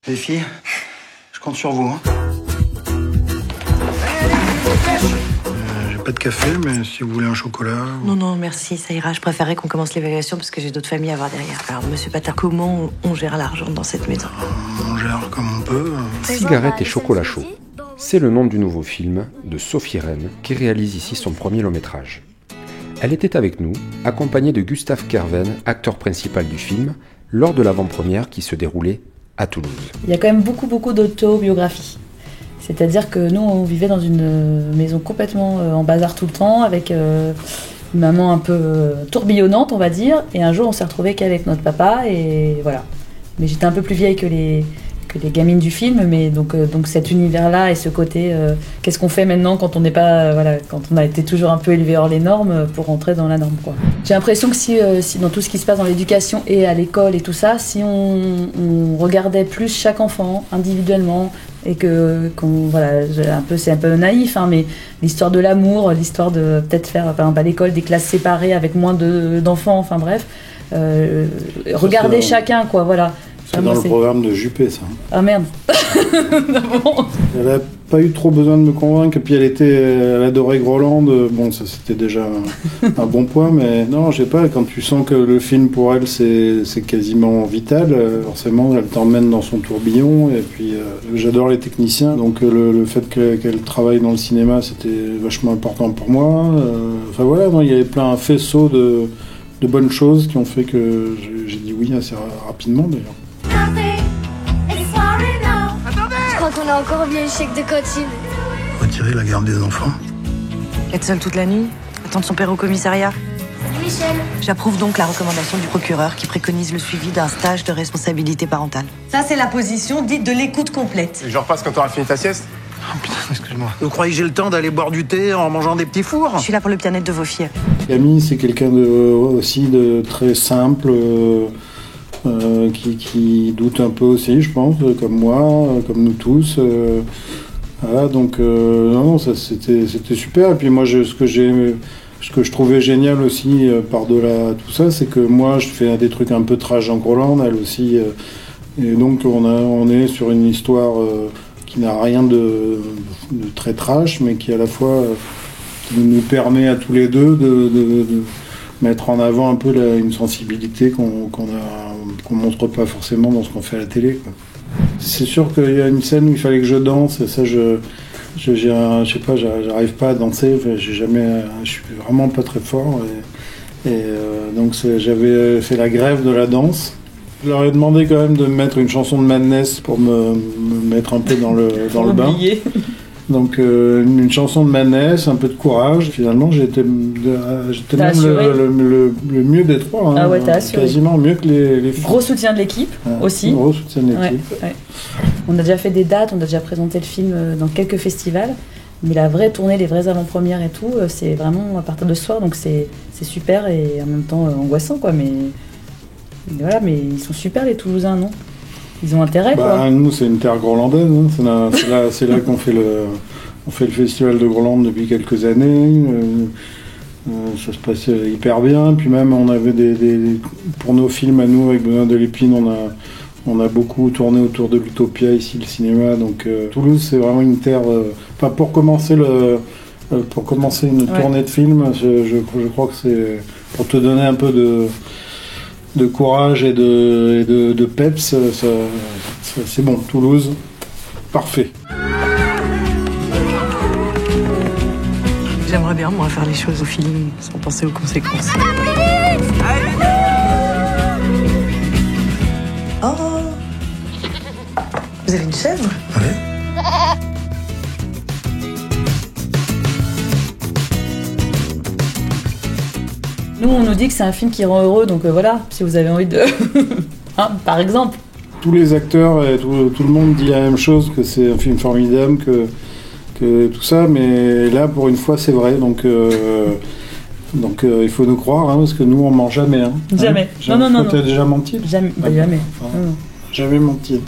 Les filles, je compte sur vous. Hein. J'ai pas de café, mais si vous voulez un chocolat... Non, non, merci, ça ira. Je préférerais qu'on commence l'évaluation parce que j'ai d'autres familles à voir derrière. Alors, monsieur Pater, comment on gère l'argent dans cette maison? On gère comme on peut. Cigarette et chocolat chaud, c'est le nom du nouveau film de Sophie Rennes, qui réalise ici son premier long-métrage. Elle était avec nous, accompagnée de Gustave Kerven, acteur principal du film, lors de l'avant-première qui se déroulait à Toulouse. Il y a quand même beaucoup d'autobiographie. C'est-à-dire que nous, on vivait dans une maison complètement en bazar tout le temps, avec une maman un peu tourbillonnante, on va dire. Et un jour, on s'est retrouvés qu'avec notre papa, et voilà. Mais j'étais un peu plus vieille que les gamines du film, mais donc cet univers-là et ce côté, qu'est-ce qu'on fait maintenant quand on n'est pas, quand on a été toujours un peu élevé hors les normes pour rentrer dans la norme, quoi. J'ai l'impression que si dans tout ce qui se passe dans l'éducation et à l'école et tout ça, si on regardait plus chaque enfant individuellement et c'est un peu naïf, hein, mais l'histoire de l'amour, l'histoire de peut-être faire par exemple à l'école des classes séparées avec moins d'enfants, enfin bref, regarder chacun, quoi, voilà. C'est dans le programme de Juppé, ça. Ah merde. Bon. Elle n'a pas eu trop besoin de me convaincre, et puis elle adorait Groland. Bon, ça c'était déjà un bon point, mais non, je sais pas, quand tu sens que le film pour elle c'est quasiment vital, forcément elle t'emmène dans son tourbillon, et puis j'adore les techniciens, donc le fait qu'elle travaille dans le cinéma c'était vachement important pour moi. Enfin voilà, il y avait plein un faisceau de bonnes choses qui ont fait que j'ai dit oui assez rapidement d'ailleurs. Je crois qu'on a encore oublié le chèque de cantine. Retirer la garde des enfants. Être seule toute la nuit, attendre son père au commissariat. Salut Michel. J'approuve donc la recommandation du procureur qui préconise le suivi d'un stage de responsabilité parentale. Ça, c'est la position dite de l'écoute complète. Et je repasse quand t'auras fini ta sieste? Oh putain, excuse-moi. Vous croyez que j'ai le temps d'aller boire du thé en mangeant des petits fours? Je suis là pour le bien-être de vos filles. Camille, c'est quelqu'un aussi de très simple, qui doute un peu aussi, je pense, comme moi, comme nous tous. Voilà, donc non, ça c'était super. Et puis moi, ce que je trouvais génial aussi par-delà tout ça, c'est que moi, je fais des trucs un peu trash en Groland, elle aussi. Et donc on est sur une histoire qui n'a rien de très trash, mais qui à la fois nous permet à tous les deux de mettre en avant un peu une sensibilité qu'on montre pas forcément dans ce qu'on fait à la télé, quoi. C'est sûr qu'il y a une scène où il fallait que je danse, et ça je sais pas, j'arrive pas à danser, je suis vraiment pas très fort, donc j'avais fait la grève de la danse. Je leur ai demandé quand même de me mettre une chanson de Madness pour me mettre un peu dans le bain. Donc une chanson de Madness, un peu de courage. Finalement, j'étais même le mieux des trois. Hein, ah ouais, t'as assuré. Quasiment mieux que les filles. Gros soutien de l'équipe aussi. Gros soutien de l'équipe. Ouais. On a déjà fait des dates, on a déjà présenté le film dans quelques festivals. Mais la vraie tournée, les vraies avant-premières et tout, c'est vraiment à partir de ce soir. Donc c'est super et en même temps angoissant, quoi. Mais voilà, mais ils sont super les Toulousains, non? Ils ont intérêt, quoi. Nous, c'est une terre grolandaise. Hein. C'est là qu'on fait le festival de Groland depuis quelques années. Ça se passe hyper bien. Puis même, on avait pour nos films à nous, avec Benoît Delépine, on a beaucoup tourné autour de l'Utopia, ici, le cinéma. Donc Toulouse, c'est vraiment une terre... pour commencer une tournée de films, je crois que c'est... Pour te donner un peu de courage et de peps, c'est bon. Toulouse, parfait. J'aimerais bien, moi, faire les choses au feeling, sans penser aux conséquences. Oh! Vous avez une chèvre? Oui. Nous, on nous dit que c'est un film qui rend heureux, donc voilà, si vous avez envie de... hein, par exemple. Tous les acteurs et tout le monde dit la même chose, que c'est un film formidable, que tout ça, mais là, pour une fois, c'est vrai, donc il faut nous croire, hein, parce que nous, on ment jamais. Hein. Jamais. Non. T'as déjà menti? Jamais. Jamais menti.